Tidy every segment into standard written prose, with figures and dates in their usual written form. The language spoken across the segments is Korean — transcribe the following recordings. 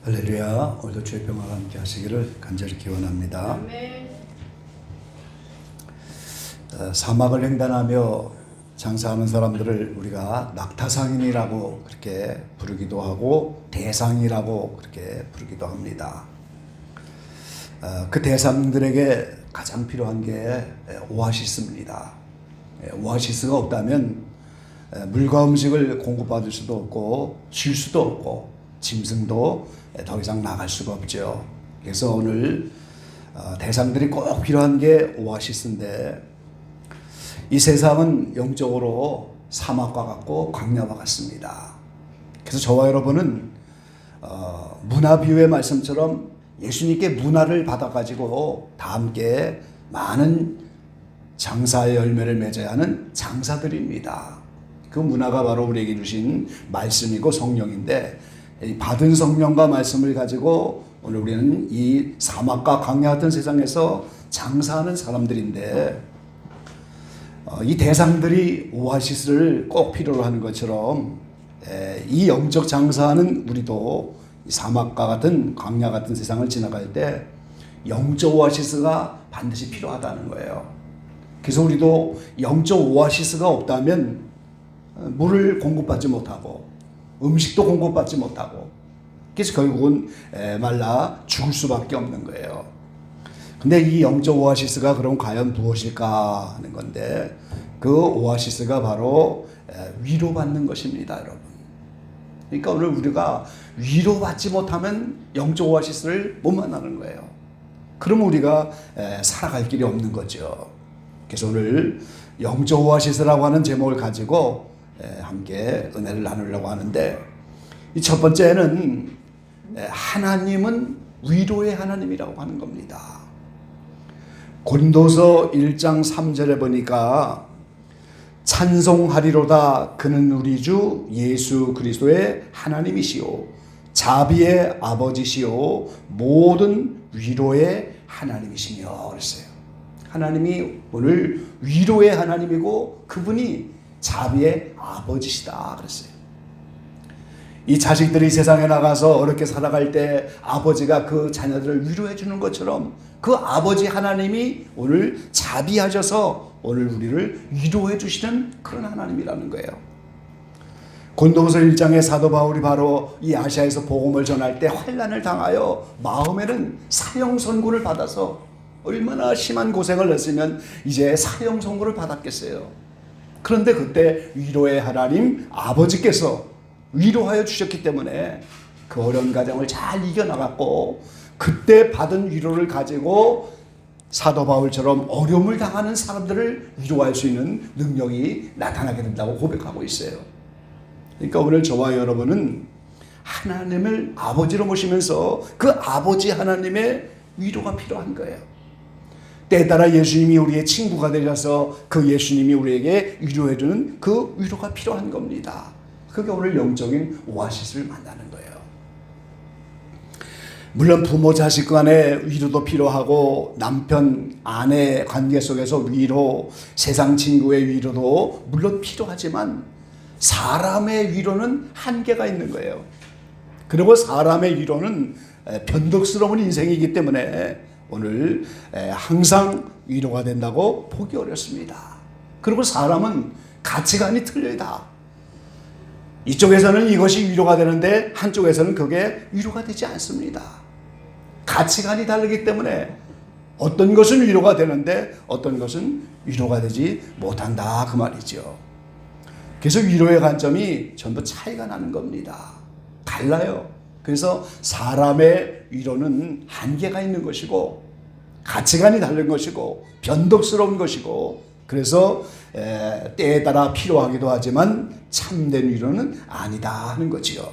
할렐루야. 오늘도 주의 평화가 함께 하시기를 간절히 기원합니다. 사막을 횡단하며 장사하는 사람들을 우리가 낙타상인이라고 그렇게 부르기도 하고 대상이라고 그렇게 부르기도 합니다. 그 대상들에게 가장 필요한 게 오아시스입니다. 오아시스가 없다면 물과 음식을 공급받을 수도 없고 쉴 수도 없고 짐승도 더 이상 나갈 수가 없죠. 그래서 오늘 대상들이 꼭 필요한 게 오아시스인데, 이 세상은 영적으로 사막과 같고 광야와 같습니다. 그래서 저와 여러분은 문화 비유의 말씀처럼 예수님께 문화를 받아가지고 다 함께 많은 장사의 열매를 맺어야 하는 장사들입니다. 그 문화가 바로 우리에게 주신 말씀이고 성령인데, 이 받은 성령과 말씀을 가지고 오늘 우리는 이 사막과 광야 같은 세상에서 장사하는 사람들인데, 이 대상들이 오아시스를 꼭 필요로 하는 것처럼 이 영적 장사하는 우리도 이 사막과 같은 광야 같은 세상을 지나갈 때 영적 오아시스가 반드시 필요하다는 거예요. 그래서 우리도 영적 오아시스가 없다면 물을 공급받지 못하고 음식도 공급받지 못하고, 그래서 결국은 말라 죽을 수밖에 없는 거예요. 근데 이 영적 오아시스가 그럼 과연 무엇일까 하는 건데, 그 오아시스가 바로 위로받는 것입니다, 여러분. 그러니까 오늘 우리가 위로받지 못하면 영적 오아시스를 못 만나는 거예요. 그럼 우리가 살아갈 길이 없는 거죠. 그래서 오늘 영적 오아시스라고 하는 제목을 가지고 함께 은혜를 나누려고 하는데, 이 첫 번째는 하나님은 위로의 하나님이라고 하는 겁니다. 고린도서 1장 3절에 보니까 찬송하리로다 그는 우리 주 예수 그리스도의 하나님이시오 자비의 아버지시오 모든 위로의 하나님이시며 그랬어요. 하나님이 오늘 위로의 하나님이고 그분이 자비의 아버지시다 그랬어요. 이 자식들이 세상에 나가서 어렵게 살아갈 때 아버지가 그 자녀들을 위로해 주는 것처럼 그 아버지 하나님이 오늘 자비하셔서 오늘 우리를 위로해 주시는 그런 하나님이라는 거예요. 고린도후서 1장의 사도 바울이 바로 이 아시아에서 복음을 전할 때 환난을 당하여 마음에는 사형 선고를 받아서 얼마나 심한 고생을 했으면 이제 사형 선고를 받았겠어요. 그런데 그때 위로의 하나님 아버지께서 위로하여 주셨기 때문에 그 어려운 과정을 잘 이겨나갔고, 그때 받은 위로를 가지고 사도 바울처럼 어려움을 당하는 사람들을 위로할 수 있는 능력이 나타나게 된다고 고백하고 있어요. 그러니까 오늘 저와 여러분은 하나님을 아버지로 모시면서 그 아버지 하나님의 위로가 필요한 거예요. 때에 따라 예수님이 우리의 친구가 되셔서 그 예수님이 우리에게 위로해주는 그 위로가 필요한 겁니다. 그게 오늘 영적인 오아시스를 만나는 거예요. 물론 부모 자식 간의 위로도 필요하고 남편 아내 관계 속에서 위로, 세상 친구의 위로도 물론 필요하지만 사람의 위로는 한계가 있는 거예요. 그리고 사람의 위로는 변덕스러운 인생이기 때문에 오늘 항상 위로가 된다고 보기 어렵습니다. 그리고 사람은 가치관이 틀려요. 다 이쪽에서는 이것이 위로가 되는데 한쪽에서는 그게 위로가 되지 않습니다. 가치관이 다르기 때문에 어떤 것은 위로가 되는데 어떤 것은 위로가 되지 못한다 그 말이죠. 그래서 위로의 관점이 전부 차이가 나는 겁니다. 달라요. 그래서 사람의 위로는 한계가 있는 것이고 가치관이 다른 것이고 변덕스러운 것이고, 그래서 때에 따라 필요하기도 하지만 참된 위로는 아니다 하는 거지요.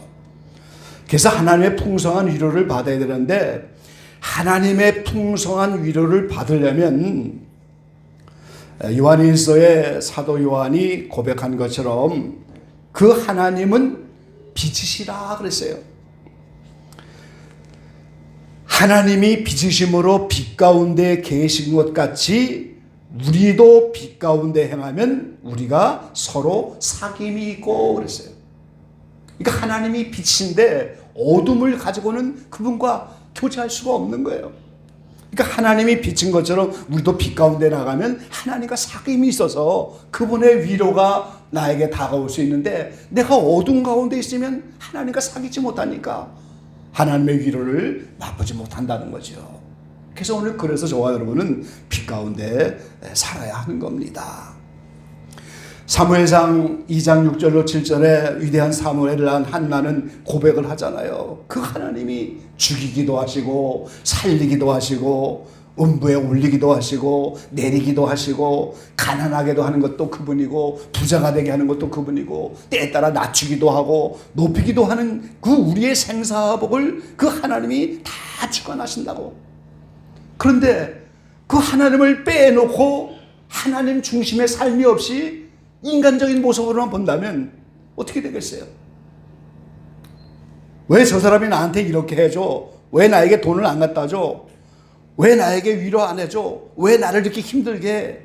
그래서 하나님의 풍성한 위로를 받아야 되는데, 하나님의 풍성한 위로를 받으려면 요한일서의 사도 요한이 고백한 것처럼 그 하나님은 빛이시라 그랬어요. 하나님이 빛이심으로 빛 가운데 계신 것 같이 우리도 빛 가운데 행하면 우리가 서로 사귐이 있고 그랬어요. 그러니까 하나님이 빛인데 어둠을 가지고는 그분과 교제할 수가 없는 거예요. 그러니까 하나님이 빛인 것처럼 우리도 빛 가운데 나가면 하나님과 사귐이 있어서 그분의 위로가 나에게 다가올 수 있는데, 내가 어둠 가운데 있으면 하나님과 사귀지 못하니까 하나님의 위로를 맛보지 못한다는 거죠. 그래서 오늘 그래서 저와 여러분은 빛 가운데 살아야 하는 겁니다. 사무엘상 2장 6절로 7절에 위대한 사무엘을 한 한나는 고백을 하잖아요. 그 하나님이 죽이기도 하시고 살리기도 하시고 음부에 올리기도 하시고 내리기도 하시고 가난하게도 하는 것도 그분이고 부자가 되게 하는 것도 그분이고 때에 따라 낮추기도 하고 높이기도 하는 그 우리의 생사복을 그 하나님이 다 주관하신다고. 그런데 그 하나님을 빼놓고 하나님 중심의 삶이 없이 인간적인 모습으로만 본다면 어떻게 되겠어요? 왜 저 사람이 나한테 이렇게 해줘? 왜 나에게 돈을 안 갖다 줘? 왜 나에게 위로 안 해줘? 왜 나를 이렇게 힘들게 해?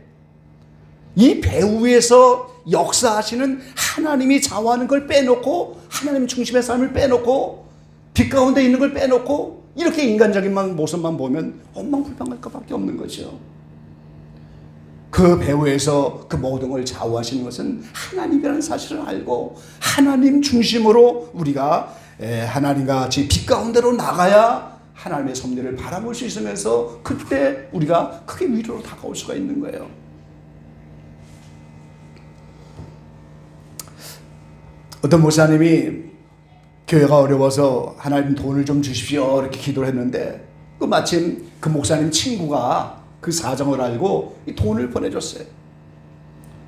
이 배후에서 역사하시는 하나님이 좌우하는 걸 빼놓고, 하나님 중심의 삶을 빼놓고, 빛 가운데 있는 걸 빼놓고 이렇게 인간적인 모습만 보면 원망불평할 것밖에 없는 거죠. 그 배후에서 그 모든 걸 좌우하시는 것은 하나님이라는 사실을 알고 하나님 중심으로 우리가 하나님과 같이 빛 가운데로 나가야 하나님의 섭리를 바라볼 수 있으면서 그때 우리가 크게 위로로 다가올 수가 있는 거예요. 어떤 목사님이 교회가 어려워서 하나님 돈을 좀 주십시오 이렇게 기도를 했는데, 그 마침 그 목사님 친구가 그 사정을 알고 이 돈을 보내줬어요.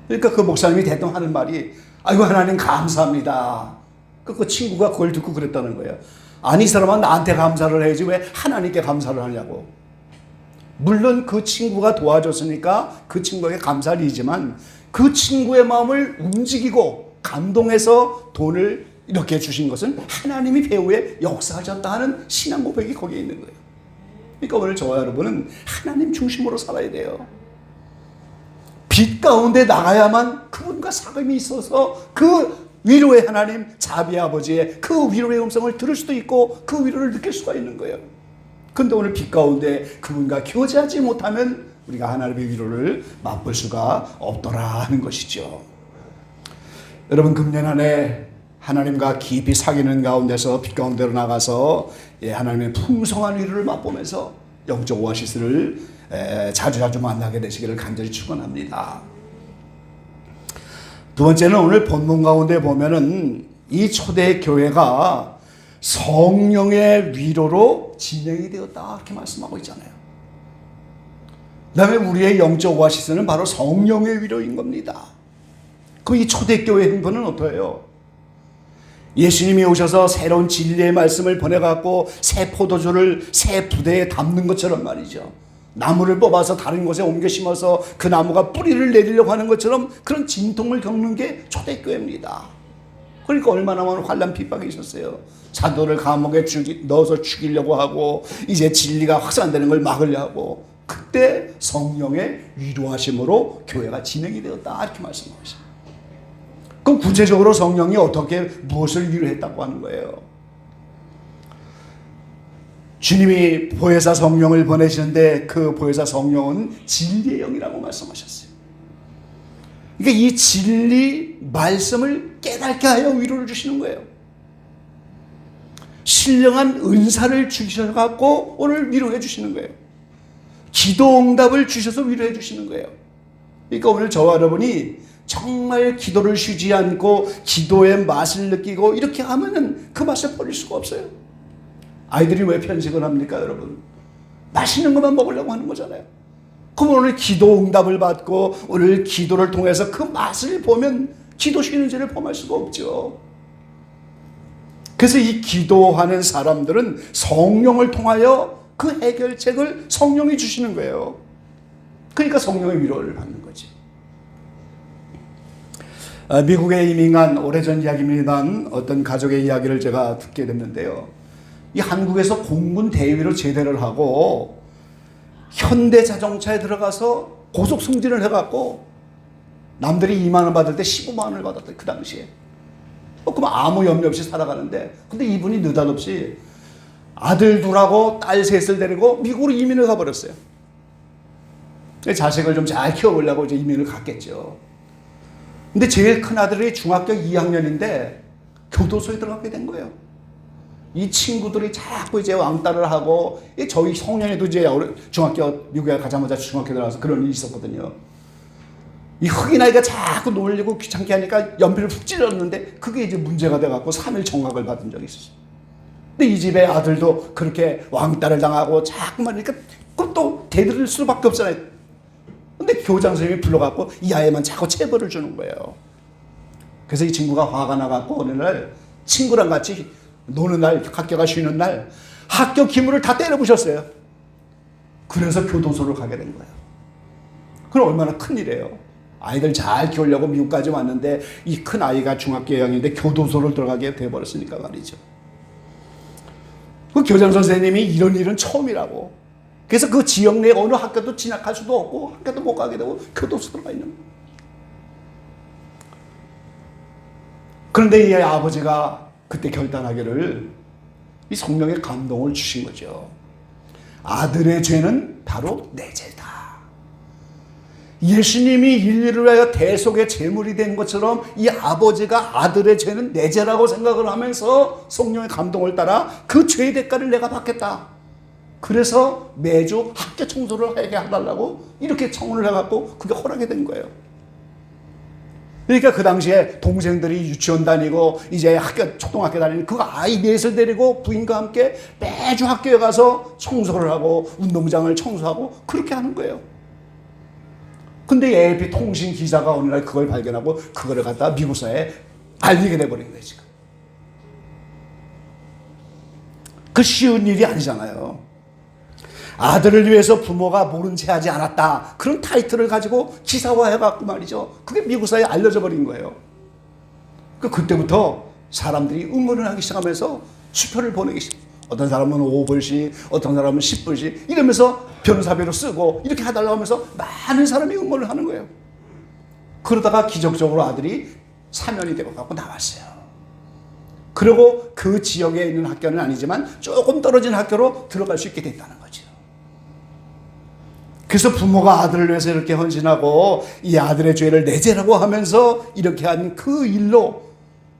그러니까 그 목사님이 대뜸 하는 말이, 아이고 하나님 감사합니다. 그 친구가 그걸 듣고 그랬다는 거예요. 아니 이 사람은 나한테 감사를 해야지 왜 하나님께 감사를 하냐고. 물론 그 친구가 도와줬으니까 그 친구에게 감사이지만 그 친구의 마음을 움직이고 감동해서 돈을 이렇게 주신 것은 하나님이 배후에 역사하셨다 하는 신앙 고백이 거기에 있는 거예요. 그러니까 오늘 저와 여러분은 하나님 중심으로 살아야 돼요. 빛 가운데 나가야만 그분과 사귐이 있어서 그 위로의 하나님, 자비의 아버지의 그 위로의 음성을 들을 수도 있고 그 위로를 느낄 수가 있는 거예요. 그런데 오늘 빛 가운데 그분과 교제하지 못하면 우리가 하나님의 위로를 맛볼 수가 없더라 하는 것이죠. 여러분, 금년 한 해 하나님과 깊이 사귀는 가운데서 빛 가운데로 나가서 하나님의 풍성한 위로를 맛보면서 영적 오아시스를 자주자주 만나게 되시기를 간절히 축원합니다. 두 번째는 오늘 본문 가운데 보면은 이 초대 교회가 성령의 위로로 진행이 되었다 이렇게 말씀하고 있잖아요. 그 다음에 우리의 영적 오아시스는 바로 성령의 위로인 겁니다. 그 이 초대교회 행보는 어떠해요? 예수님이 오셔서 새로운 진리의 말씀을 보내갖고 새 포도주를 새 부대에 담는 것처럼 말이죠. 나무를 뽑아서 다른 곳에 옮겨 심어서 그 나무가 뿌리를 내리려고 하는 것처럼 그런 진통을 겪는 게 초대교회입니다. 그러니까 얼마나 많은 환난 핍박이 있었어요. 사도를 감옥에 넣어서 죽이려고 하고 이제 진리가 확산되는 걸 막으려 하고, 그때 성령의 위로하심으로 교회가 진행이 되었다 이렇게 말씀하고 있습니다. 그럼 구체적으로 성령이 어떻게 무엇을 위로했다고 하는 거예요? 주님이 보혜사 성령을 보내시는데 그 보혜사 성령은 진리의 영이라고 말씀하셨어요. 그러니까 이 진리 말씀을 깨닫게 하여 위로를 주시는 거예요. 신령한 은사를 주셔서 오늘 위로해 주시는 거예요. 기도 응답을 주셔서 위로해 주시는 거예요. 그러니까 오늘 저와 여러분이 정말 기도를 쉬지 않고 기도의 맛을 느끼고 이렇게 하면은 그 맛을 버릴 수가 없어요. 아이들이 왜 편식을 합니까, 여러분? 맛있는 것만 먹으려고 하는 거잖아요. 그럼 오늘 기도 응답을 받고 오늘 기도를 통해서 그 맛을 보면 기도 쉬는 죄를 범할 수가 없죠. 그래서 이 기도하는 사람들은 성령을 통하여 그 해결책을 성령이 주시는 거예요. 그러니까 성령의 위로를 받는 거지. 미국에 이민한 오래전 이야기입니다. 어떤 가족의 이야기를 제가 듣게 됐는데요. 이 한국에서 공군 대위로 제대를 하고 현대 자동차에 들어가서 고속 승진을 해갖고 남들이 2만 원 받을 때 15만 원을 받았대, 그 당시에. 그럼 아무 염려 없이 살아가는데, 근데 이분이 느닷없이 아들 둘하고 딸 셋을 데리고 미국으로 이민을 가버렸어요. 자식을 좀 잘 키워보려고 이제 이민을 갔겠죠. 근데 제일 큰 아들이 중학교 2학년인데 교도소에 들어가게 된 거예요. 이 친구들이 자꾸 이제 왕따를 하고, 저희 송년회도 이제 중학교, 미국에 가자마자 중학교 들어가서 그런 일이 있었거든요. 이 흑인 아이가 자꾸 놀리고 귀찮게 하니까 연필을 푹 찔렀는데 그게 이제 문제가 돼갖고 3일 정학을 받은 적이 있었어요. 근데 이 집의 아들도 그렇게 왕따를 당하고 자꾸만, 그러니까 그것도 대들을 수밖에 없잖아요. 근데 교장 선생님이 불러갖고 이 아이만 자꾸 체벌을 주는 거예요. 그래서 이 친구가 화가 나갖고 어느 날 친구랑 같이 노는 날, 학교가 쉬는 날 학교 기물을 다 때려 부셨어요. 그래서 교도소를 가게 된 거예요. 그럼 얼마나 큰일이에요. 아이들 잘 키우려고 미국까지 왔는데 이 큰 아이가 중학교 2학년인데 교도소를 들어가게 돼버렸으니까 말이죠. 그 교장 선생님이 이런 일은 처음이라고. 그래서 그 지역 내 어느 학교도 진학할 수도 없고 학교도 못 가게 되고 교도소 들어가 있는 거예요. 그런데 이 아버지가 그때 결단하기를 이 성령의 감동을 주신 거죠. 아들의 죄는 바로 내 죄다. 예수님이 인류를 위하여 대속의 제물이 된 것처럼 이 아버지가 아들의 죄는 내 죄라고 생각을 하면서 성령의 감동을 따라 그 죄의 대가를 내가 받겠다. 그래서 매주 학교 청소를 하게 해달라고 이렇게 청혼을 해갖고 그게 허락이 된 거예요. 그러니까 그 당시에 동생들이 유치원 다니고 이제 학교, 초등학교 다니는 그 아이 넷을 데리고 부인과 함께 매주 학교에 가서 청소를 하고 운동장을 청소하고 그렇게 하는 거예요. 근데 AFP 통신 기자가 어느 날 그걸 발견하고 그거를 갖다 미국사에 알리게 돼버린 거예요, 지금. 그 쉬운 일이 아니잖아요. 아들을 위해서 부모가 모른 채 하지 않았다. 그런 타이틀을 가지고 기사화해갖고 말이죠. 그게 미국사에 알려져 버린 거예요. 그때부터 사람들이 응원을 하기 시작하면서 수표를 보내기 시작. 어떤 사람은 5불씩, 어떤 사람은 10불씩 이러면서 변호사비로 쓰고 이렇게 해달라고 하면서 많은 사람이 응원을 하는 거예요. 그러다가 기적적으로 아들이 사면이 되고 갖고 나왔어요. 그리고 그 지역에 있는 학교는 아니지만 조금 떨어진 학교로 들어갈 수 있게 됐다는 거죠. 그래서 부모가 아들을 위해서 이렇게 헌신하고 이 아들의 죄를 내 죄라고 하면서 이렇게 한 그 일로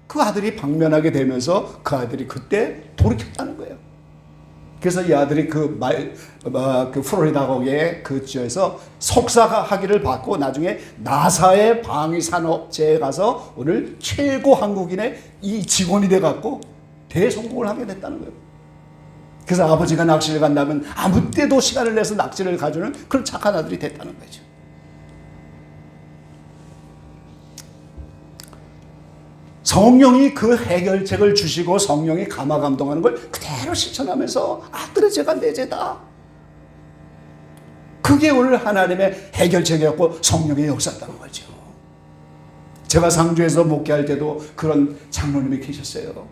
그 아들이 방면하게 되면서 그 아들이 그때 돌이켰다는 거예요. 그래서 이 아들이 그 플로리다 거기에 그 지역에서 석사 학위를 받고 나중에 나사의 방위산업체에 가서 오늘 최고 한국인의 이 직원이 돼갖고 대성공을 하게 됐다는 거예요. 그래서 아버지가 낚시를 간다면 아무 때도 시간을 내서 낚시를 가주는 그런 착한 아들이 됐다는 거죠. 성령이 그 해결책을 주시고 성령이 감화 감동하는 걸 그대로 실천하면서 아들의 죄가 내 죄다. 그게 오늘 하나님의 해결책이었고 성령의 역사였다는 거죠. 제가 상주에서 목회할 때도 그런 장로님이 계셨어요.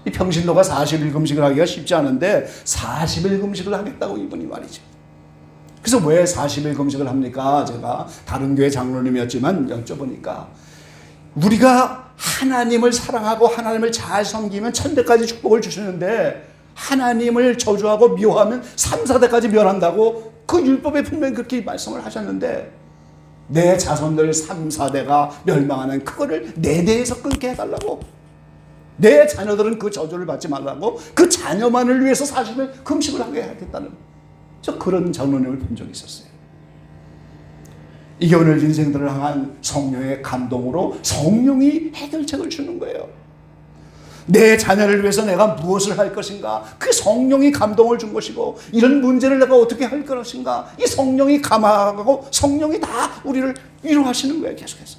이 평신도가 40일 금식을 하기가 쉽지 않은데 40일 금식을 하겠다고 이분이 말이죠. 그래서 왜 40일 금식을 합니까? 제가 다른 교회 장로님이었지만 여쭤보니까 우리가 하나님을 사랑하고 하나님을 잘 섬기면 천대까지 축복을 주시는데 하나님을 저주하고 미워하면 3, 4대까지 멸한다고 그 율법에 분명히 그렇게 말씀을 하셨는데 내 자손들 3, 4대가 멸망하는 그거를 내 대에서 끊게 해달라고, 내 자녀들은 그 저주를 받지 말라고 그 자녀만을 위해서 40일 금식을 하게 하겠다는 저 그런 장로님을 본 적이 있었어요. 이게 오늘 인생들을 향한 성령의 감동으로 성령이 해결책을 주는 거예요. 내 자녀를 위해서 내가 무엇을 할 것인가? 그 성령이 감동을 준 것이고 이런 문제를 내가 어떻게 할 것인가? 이 성령이 감화하고 성령이 다 우리를 위로하시는 거예요. 계속해서.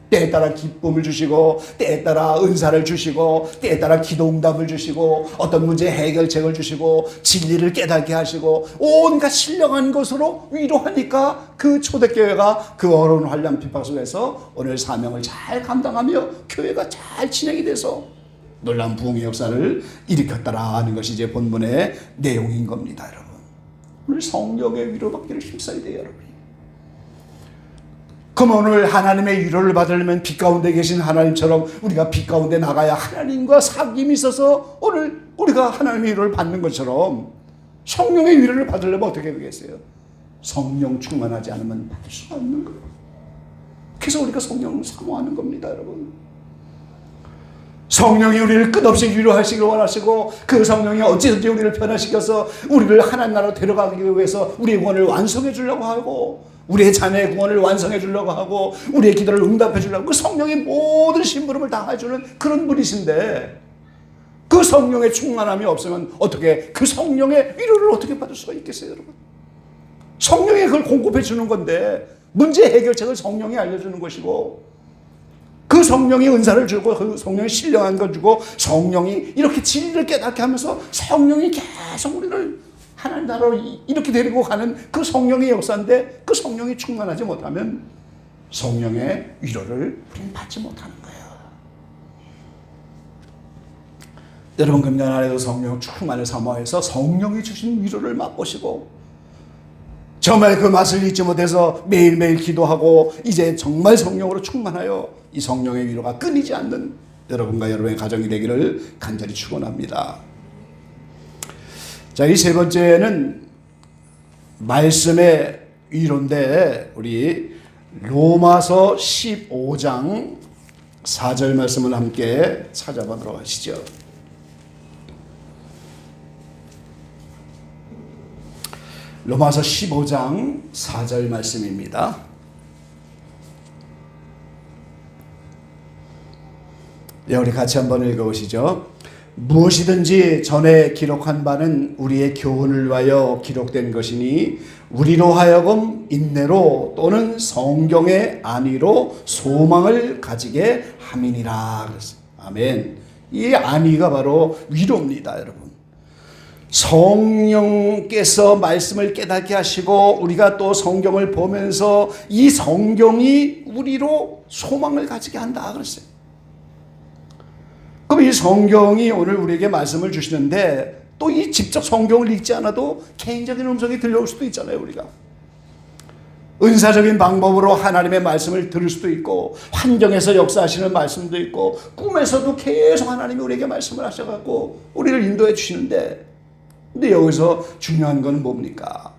때에 따라 기쁨을 주시고 때에 따라 은사를 주시고 때에 따라 기도응답을 주시고 어떤 문제의 해결책을 주시고 진리를 깨닫게 하시고 온갖 신령한 것으로 위로하니까 그 초대교회가 그 어려운 환난 핍박 속에서 오늘 사명을 잘 감당하며 교회가 잘 진행이 돼서 놀라운 부흥의 역사를 일으켰다라는 것이 이제 본문의 내용인 겁니다. 여러분, 오늘 성령의 위로받기를 힘써야 돼요. 여러분, 그럼 오늘 하나님의 위로를 받으려면 빛 가운데 계신 하나님처럼 우리가 빛 가운데 나가야 하나님과 사귐이 있어서 오늘 우리가 하나님의 위로를 받는 것처럼 성령의 위로를 받으려면 어떻게 되겠어요? 성령 충만하지 않으면 받을 수가 없는 거예요. 그래서 우리가 성령을 사모하는 겁니다, 여러분. 성령이 우리를 끝없이 위로하시길 원하시고 그 성령이 어찌든지 우리를 변화시켜서 우리를 하나님 나라로 데려가기 위해서 우리의 구원을 완성해 주려고 하고 우리의 자녀의 구원을 완성해 주려고 하고 우리의 기도를 응답해 주려고 그 성령의 모든 심부름을 다 해주는 그런 분이신데 그 성령의 충만함이 없으면 어떻게 그 성령의 위로를 어떻게 받을 수가 있겠어요, 여러분? 성령이 그걸 공급해 주는 건데 문제 해결책을 성령이 알려주는 것이고 그 성령이 은사를 주고 그 성령이 신령한 걸 주고 성령이 이렇게 진리를 깨닫게 하면서 성령이 계속 우리를 하나님 나라로 이렇게 데리고 가는 그 성령의 역사인데 그 성령이 충만하지 못하면 성령의 위로를 우리는 받지 못하는 거예요. 여러분 금년 안에도 성령 충만을 사모해서 성령이 주신 위로를 맛보시고 정말 그 맛을 잊지 못해서 매일매일 기도하고 이제 정말 성령으로 충만하여 이 성령의 위로가 끊이지 않는 여러분과 여러분의 가정이 되기를 간절히 축원합니다. 자, 이 세 번째는 말씀의 위로인데 우리 로마서 15장 4절 말씀을 함께 찾아보도록 하시죠. 로마서 15장 4절 말씀입니다. 네, 우리 같이 한번 읽어보시죠. 무엇이든지 전에 기록한 바는 우리의 교훈을 위하여 기록된 것이니 우리로 하여금 인내로 또는 성경의 안위로 소망을 가지게 함이니라. 아멘. 이 안위가 바로 위로입니다, 여러분. 성령께서 말씀을 깨닫게 하시고 우리가 또 성경을 보면서 이 성경이 우리로 소망을 가지게 한다 그랬어요. 그럼 이 성경이 오늘 우리에게 말씀을 주시는데 또 이 직접 성경을 읽지 않아도 개인적인 음성이 들려올 수도 있잖아요. 우리가 은사적인 방법으로 하나님의 말씀을 들을 수도 있고 환경에서 역사하시는 말씀도 있고 꿈에서도 계속 하나님이 우리에게 말씀을 하셔갖고 우리를 인도해 주시는데 근데 여기서 중요한 건 뭡니까?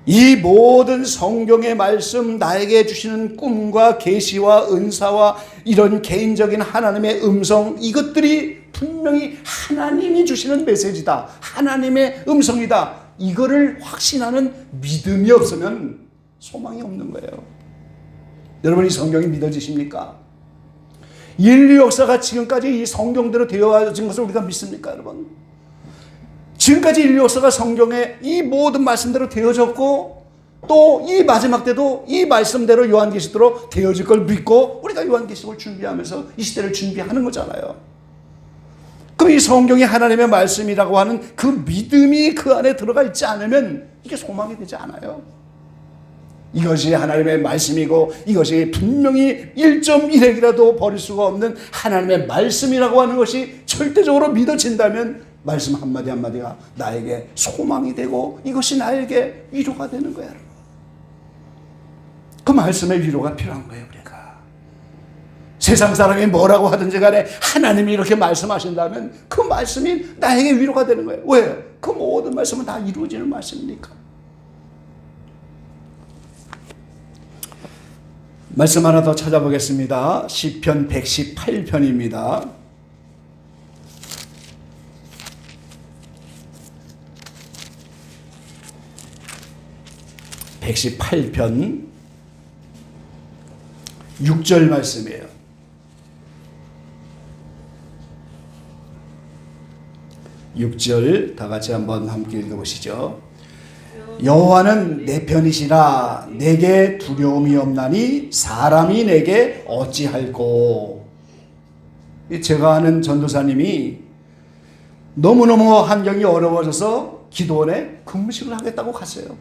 이 모든 성경의 말씀, 나에게 주시는 꿈과 계시와 은사와 이런 개인적인 하나님의 음성, 이것들이 분명히 하나님이 주시는 메시지다. 하나님의 음성이다. 이거를 확신하는 믿음이 없으면 소망이 없는 거예요. 여러분, 이 성경이 믿어지십니까? 인류 역사가 지금까지 이 성경대로 되어진 것을 우리가 믿습니까, 여러분? 지금까지 인류 역사가 성경에 이 모든 말씀대로 되어졌고 또 이 마지막 때도 이 말씀대로 요한계시록으로 되어질 걸 믿고 우리가 요한계시록을 준비하면서 이 시대를 준비하는 거잖아요. 그럼 이 성경이 하나님의 말씀이라고 하는 그 믿음이 그 안에 들어가 있지 않으면 이게 소망이 되지 않아요. 이것이 하나님의 말씀이고 이것이 분명히 1.1핵이라도 버릴 수가 없는 하나님의 말씀이라고 하는 것이 절대적으로 믿어진다면 말씀 한마디 한마디가 나에게 소망이 되고 이것이 나에게 위로가 되는 거야. 그 말씀의 위로가 필요한 거예요. 우리가 세상 사람이 뭐라고 하든지 간에 하나님이 이렇게 말씀하신다면 그 말씀이 나에게 위로가 되는 거예요. 왜? 그 모든 말씀은 다 이루어지는 말씀이니까. 말씀 하나 더 찾아보겠습니다. 시편 118편입니다. 118편 6절 말씀이에요. 6절 다 같이 한번 함께 읽어보시죠. 여호와는 내 편이시라 내게 두려움이 없나니 사람이 내게 어찌할꼬. 제가 아는 전도사님이 너무너무 환경이 어려워져서 기도원에 금식을 하겠다고 갔어요.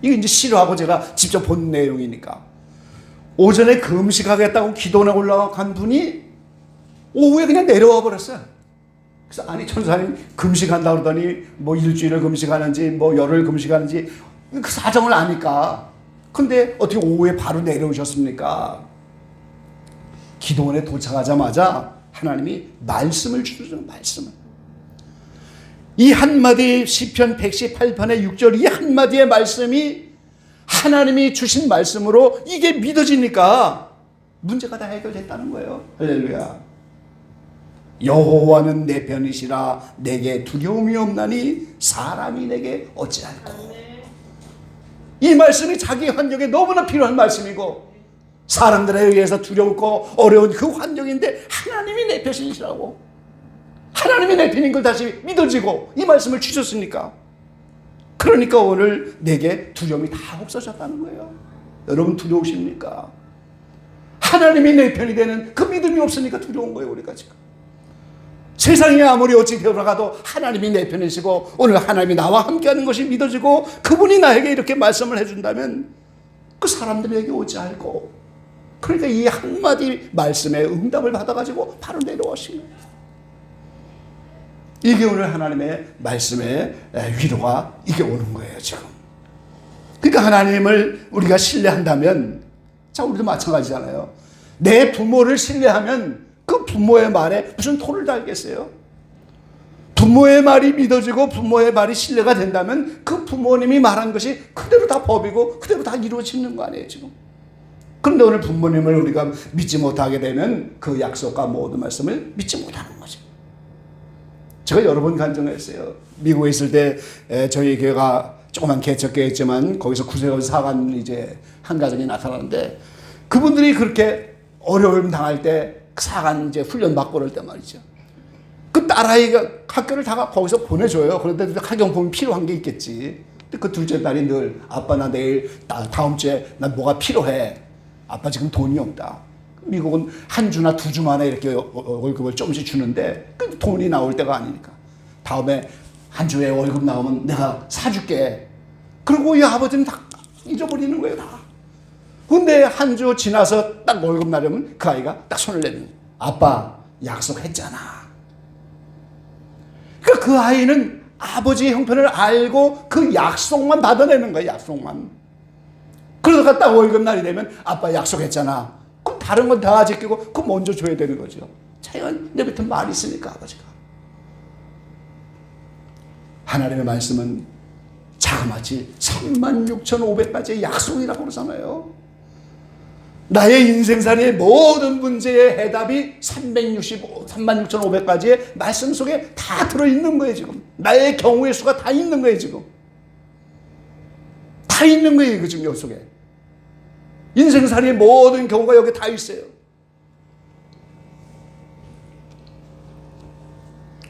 이게 이제 싫어하고 제가 직접 본 내용이니까. 오전에 금식하겠다고 기도원에 올라간 분이 오후에 그냥 내려와 버렸어요. 그래서 아니 전도사님 금식한다 그러더니 뭐 일주일을 금식하는지 뭐 열흘 금식하는지 그 사정을 아니까 근데 어떻게 오후에 바로 내려오셨습니까? 기도원에 도착하자마자 하나님이 말씀을 주셔서 말씀을. 이 한마디 시편 118편의 6절 이 한마디의 말씀이 하나님이 주신 말씀으로 이게 믿어지니까 문제가 다 해결됐다는 거예요. 할렐루야. 여호와는 내 편이시라 내게 두려움이 없나니 사람이 내게 어찌할꼬. 이 말씀이 자기 환경에 너무나 필요한 말씀이고 사람들에 의해서 두렵고 어려운 그 환경인데 하나님이 내 편이시라고, 하나님이 내 편인 걸 다시 믿어지고 이 말씀을 주셨으니까, 그러니까 오늘 내게 두려움이 다 없어졌다는 거예요. 여러분 두려우십니까? 하나님이 내 편이 되는 그 믿음이 없으니까 두려운 거예요. 우리가 지금 세상에 아무리 어찌 되어가도 하나님이 내 편이시고 오늘 하나님이 나와 함께하는 것이 믿어지고 그분이 나에게 이렇게 말씀을 해준다면 그 사람들에게 오지 않고, 그러니까 이 한마디 말씀에 응답을 받아가지고 바로 내려오신 거예요. 이게 오늘 하나님의 말씀의 위로가 이게 오는 거예요 지금. 그러니까 하나님을 우리가 신뢰한다면, 자 우리도 마찬가지잖아요. 내 부모를 신뢰하면 그 부모의 말에 무슨 토를 달겠어요? 부모의 말이 믿어지고 부모의 말이 신뢰가 된다면 그 부모님이 말한 것이 그대로 다 법이고 그대로 다 이루어지는 거 아니에요 지금. 그런데 오늘 부모님을 우리가 믿지 못하게 되면 그 약속과 모든 말씀을 믿지 못하는 거죠. 제가 여러 번 간증했어요. 미국에 있을 때 저희 교회가 조그만 개척교회였지만 거기서 구세군 사관 이제 한 가정이 나타나는데 그분들이 그렇게 어려움 당할 때 사관 이제 훈련 받고 그럴 때 말이죠. 그 딸아이가 학교를 다 거기서 보내줘요. 그런데 학용품이 필요한 게 있겠지. 근데 그 둘째 딸이 늘 아빠 나 내일 다음 주에 나 뭐가 필요해. 아빠 지금 돈이 없다. 미국은 한 주나 두 주 만에 이렇게 월급을 조금씩 주는데 그 돈이 나올 때가 아니니까 다음에 한 주에 월급 나오면 내가 사줄게. 그리고 이 아버지는 다 잊어버리는 거예요 다. 근데 한 주 지나서 딱 월급 나려면 그 아이가 딱 손을 내는 거예요. 아빠 약속했잖아. 그러니까 그 아이는 아버지의 형편을 알고 그 약속만 받아내는 거예요. 약속만. 그러다가 딱 월급 날이 되면 아빠 약속했잖아. 그럼 다른 건 다 지키고 그거 먼저 줘야 되는 거죠. 자기가 내뱉은 말이 있으니까 아버지가. 하나님의 말씀은 자그마치 36,500가지의 약속이라고 그러잖아요. 나의 인생살이의 모든 문제의 해답이 36,500가지의 말씀 속에 다 들어있는 거예요 지금. 나의 경우의 수가 다 있는 거예요 지금. 다 있는 거예요 이거 지금 여기 속에. 인생살이의 모든 경우가 여기 다 있어요.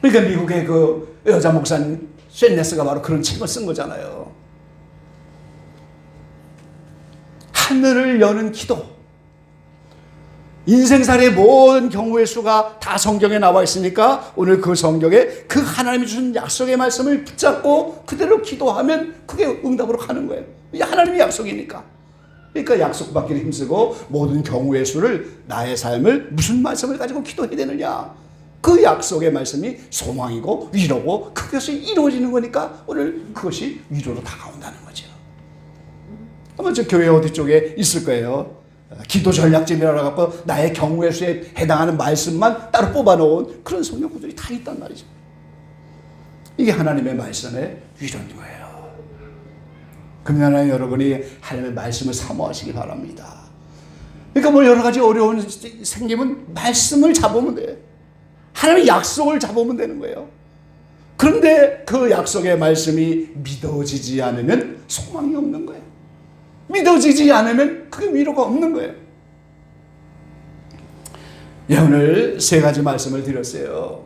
그러니까 미국의 그 여자 목사님 쇤네스가 바로 그런 책을 쓴 거잖아요. 하늘을 여는 기도. 인생살의 모든 경우의 수가 다 성경에 나와 있으니까 오늘 그 성경에 그 하나님이 주신 약속의 말씀을 붙잡고 그대로 기도하면 그게 응답으로 가는 거예요. 이게 하나님의 약속이니까. 그러니까 약속받기를 힘쓰고 모든 경우의 수를 나의 삶을 무슨 말씀을 가지고 기도해야 되느냐. 그 약속의 말씀이 소망이고 위로고 그것이 이루어지는 거니까 오늘 그것이 위로로 다가온다는 거죠. 아마 저 교회 어디 쪽에 있을 거예요. 기도 전략집이라고 갖고 나의 경우의 수에 해당하는 말씀만 따로 뽑아놓은 그런 성경구들이 다 있단 말이죠. 이게 하나님의 말씀의 위로인 거예요. 그러면 여러분이 하나님의 말씀을 사모하시기 바랍니다. 그러니까 뭐 여러 가지 어려움이 생기면 말씀을 잡으면 돼요. 하나님의 약속을 잡으면 되는 거예요. 그런데 그 약속의 말씀이 믿어지지 않으면 소망이 없는 거예요. 믿어지지 않으면 그게 위로가 없는 거예요. 예, 오늘 세 가지 말씀을 드렸어요.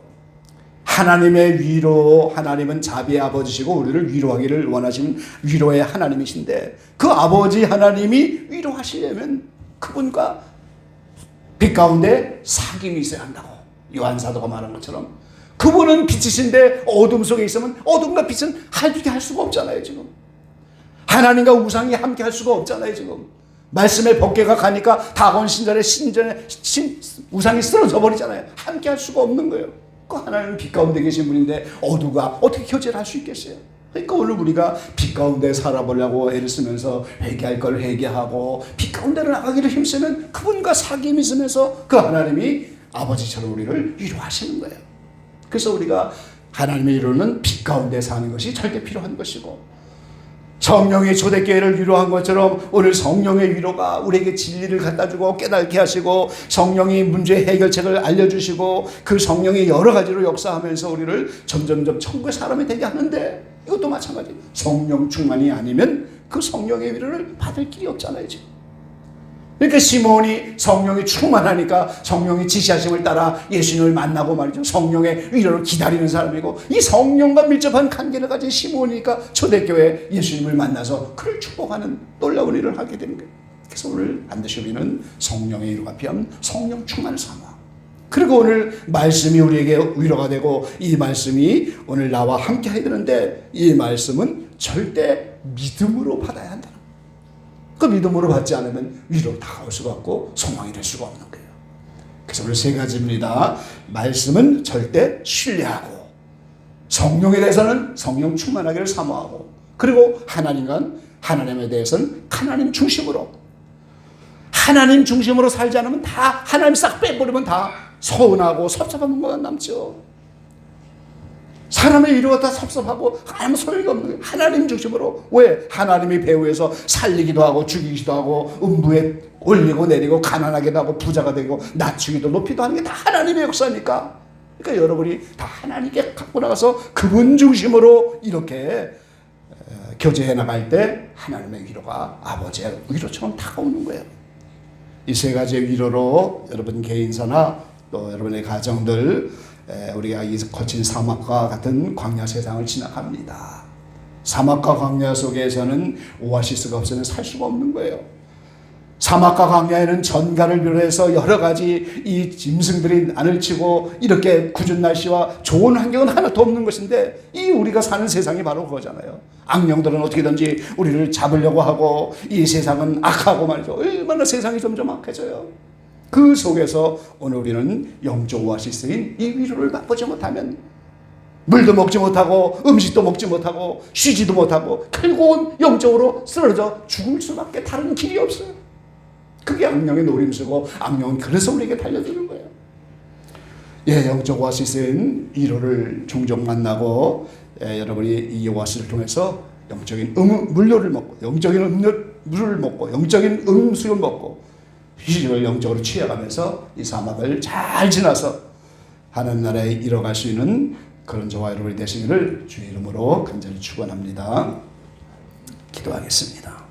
하나님의 위로, 하나님은 자비의 아버지시고 우리를 위로하기를 원하시는 위로의 하나님이신데 그 아버지 하나님이 위로하시려면 그분과 빛 가운데 사귐이 있어야 한다고 요한사도가 말한 것처럼 그분은 빛이신데 어둠 속에 있으면 어둠과 빛은 함께 할 수가 없잖아요 지금. 하나님과 우상이 함께 할 수가 없잖아요 지금. 말씀의 법궤가 가니까 다곤 신전에 우상이 쓰러져 버리잖아요. 함께 할 수가 없는 거예요. 그 하나님은 빛 가운데 계신 분인데 어두가 어떻게 교제를 할 수 있겠어요? 그러니까 오늘 우리가 빛 가운데 살아보려고 애를 쓰면서 회개할 걸 회개하고 빛 가운데로 나가기를 힘쓰면 그분과 사귐이 있으면서 그 하나님이 아버지처럼 우리를 위로하시는 거예요. 그래서 우리가 하나님의 위로는 빛 가운데 사는 것이 절대 필요한 것이고, 성령의 초대교회를 위로한 것처럼 오늘 성령의 위로가 우리에게 진리를 갖다주고 깨닫게 하시고 성령이 문제 해결책을 알려주시고 그 성령이 여러 가지로 역사하면서 우리를 점점점 천국의 사람이 되게 하는데, 이것도 마찬가지. 성령 충만이 아니면 그 성령의 위로를 받을 길이 없잖아요 지금. 그러니까 시몬이 성령이 충만하니까 성령이 지시하심을 따라 예수님을 만나고 말이죠. 성령의 위로를 기다리는 사람이고, 이 성령과 밀접한 관계를 가진 시몬이니까 초대교회 예수님을 만나서 그를 축복하는 놀라운 일을 하게 되는 거예요. 그래서 오늘 반드시 우리는 성령의 위로가 필요한 성령 충만을 삼아. 그리고 오늘 말씀이 우리에게 위로가 되고, 이 말씀이 오늘 나와 함께 해야 되는데, 이 말씀은 절대 믿음으로 받아야 한다. 그 믿음으로 받지 않으면 위로 다가올 수가 없고 소망이 될 수가 없는 거예요. 그래서 오늘 세 가지입니다. 말씀은 절대 신뢰하고, 성령에 대해서는 성령 충만하기를 사모하고, 그리고 하나님에 대해서는 하나님 중심으로 살지 않으면 다 하나님 싹 빼버리면 다 서운하고 섭섭한 것만 남죠. 사람의 위로가 다 섭섭하고 아무 소용이 없는 거예요. 하나님 중심으로. 왜? 하나님이 배후에서 살리기도 하고 죽이기도 하고 음부에 올리고 내리고 가난하게도 하고 부자가 되고 낮추기도 높이도 하는 게 다 하나님의 역사니까. 그러니까 여러분이 다 하나님께 갖고 나가서 그분 중심으로 이렇게 교제해 나갈 때 하나님의 위로가 아버지의 위로처럼 다가오는 거예요. 이 세 가지의 위로로 여러분 개인사나 또 여러분의 가정들, 우리가 이 거친 사막과 같은 광야 세상을 지나갑니다. 사막과 광야 속에서는 오아시스가 없으면 살 수가 없는 거예요. 사막과 광야에는 전갈을 비롯해서 여러 가지 이 짐승들이 난을 치고 이렇게 궂은 날씨와 좋은 환경은 하나도 없는 것인데, 이 우리가 사는 세상이 바로 그거잖아요. 악령들은 어떻게든지 우리를 잡으려고 하고, 이 세상은 악하고 말이죠. 얼마나 세상이 점점 악해져요. 그 속에서 오늘 우리는 영적 오아시스인 이 위로를 맛보지 못하면 물도 먹지 못하고 음식도 먹지 못하고 쉬지도 못하고 결국은 영적으로 쓰러져 죽을 수밖에 다른 길이 없어요. 그게 악령의 노림수고, 악령은 그래서 우리에게 달려드는 거예요. 영적 오아시스인 위로를 종종 만나고, 여러분이 이 오아시스를 통해서 영적인 물료를 먹고, 영적인 물을 먹고, 영적인 음수를 먹고, 휴식을 영적으로 취해가면서 이 사막을 잘 지나서 하나님 나라에 이뤄갈 수 있는 그런 저와 여러분이 되시기를 주의 이름으로 간절히 축원합니다. 기도하겠습니다.